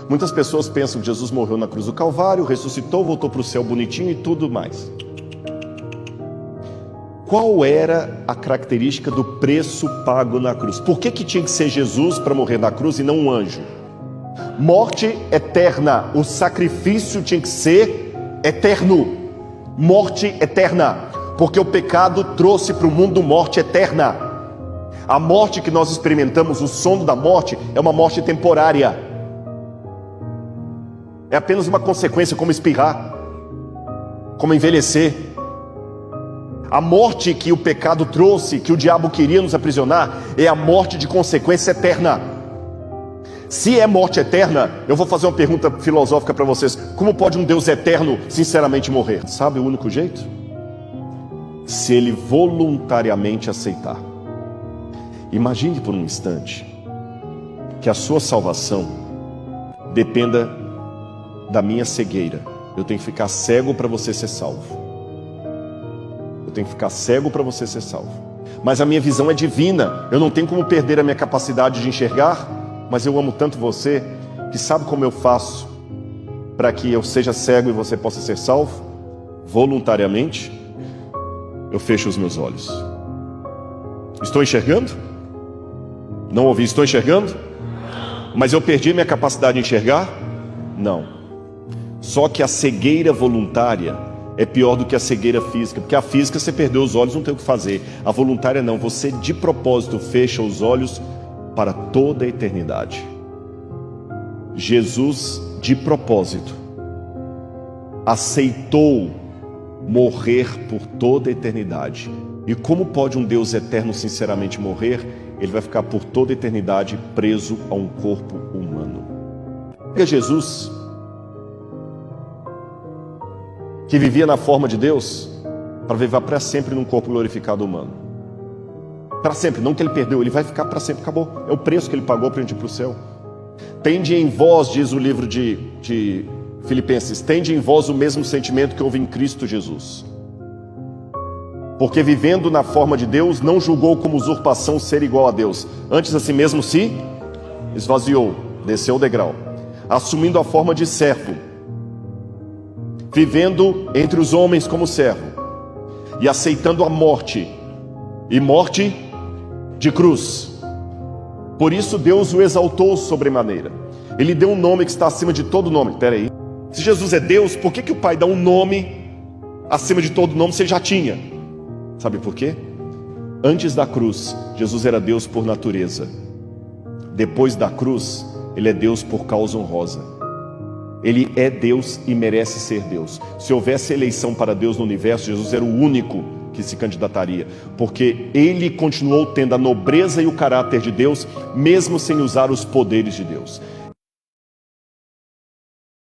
Muitas pessoas pensam que Jesus morreu na cruz do Calvário, ressuscitou, voltou para o céu bonitinho e tudo mais. Qual era a característica do preço pago na cruz? Por que tinha que ser Jesus para morrer na cruz e não um anjo? Morte eterna. O sacrifício tinha que ser eterno. Morte eterna. Porque o pecado trouxe para o mundo morte eterna. A morte que nós experimentamos, o sono da morte, é uma morte temporária. É apenas uma consequência, como espirrar, como envelhecer. A morte que o pecado trouxe, que o diabo queria nos aprisionar, é a morte de consequência eterna. Se é morte eterna, eu vou fazer uma pergunta filosófica para vocês. Como pode um Deus eterno sinceramente morrer? Sabe o único jeito? Se ele voluntariamente aceitar. Imagine por um instante que a sua salvação dependa da minha cegueira. Eu tenho que ficar cego para você ser salvo. Eu tenho que ficar cego para você ser salvo. Mas a minha visão é divina. Eu não tenho como perder a minha capacidade de enxergar. Mas eu amo tanto você que sabe como eu faço para que eu seja cego e você possa ser salvo? Voluntariamente, eu fecho os meus olhos. Estou enxergando? Não ouvi, estou enxergando? Mas eu perdi minha capacidade de enxergar? Não. Só que a cegueira voluntária é pior do que a cegueira física, porque a física você perdeu os olhos, não tem o que fazer. A voluntária não, você de propósito fecha os olhos para toda a eternidade. Jesus de propósito aceitou morrer por toda a eternidade. E como pode um Deus eterno sinceramente morrer? Ele vai ficar por toda a eternidade preso a um corpo humano. Pega Jesus, que vivia na forma de Deus, para viver para sempre num corpo glorificado humano. Para sempre, não que ele perdeu, ele vai ficar para sempre, acabou. É o preço que ele pagou para a gente ir para o céu. Tende em vós, diz o livro de Filipenses, tende em vós o mesmo sentimento que houve em Cristo Jesus. Porque vivendo na forma de Deus, não julgou como usurpação ser igual a Deus. Antes a si mesmo se esvaziou, desceu o degrau, assumindo a forma de servo, vivendo entre os homens como servo, e aceitando a morte, e morte de cruz. Por isso Deus o exaltou sobremaneira. Ele deu um nome que está acima de todo nome. Espera aí. Se Jesus é Deus, por que o Pai dá um nome acima de todo nome se ele já tinha? Sabe por quê? Antes da cruz, Jesus era Deus por natureza. Depois da cruz, ele é Deus por causa honrosa. Ele é Deus e merece ser Deus. Se houvesse eleição para Deus no universo, Jesus era o único que se candidataria, porque ele continuou tendo a nobreza e o caráter de Deus, mesmo sem usar os poderes de Deus.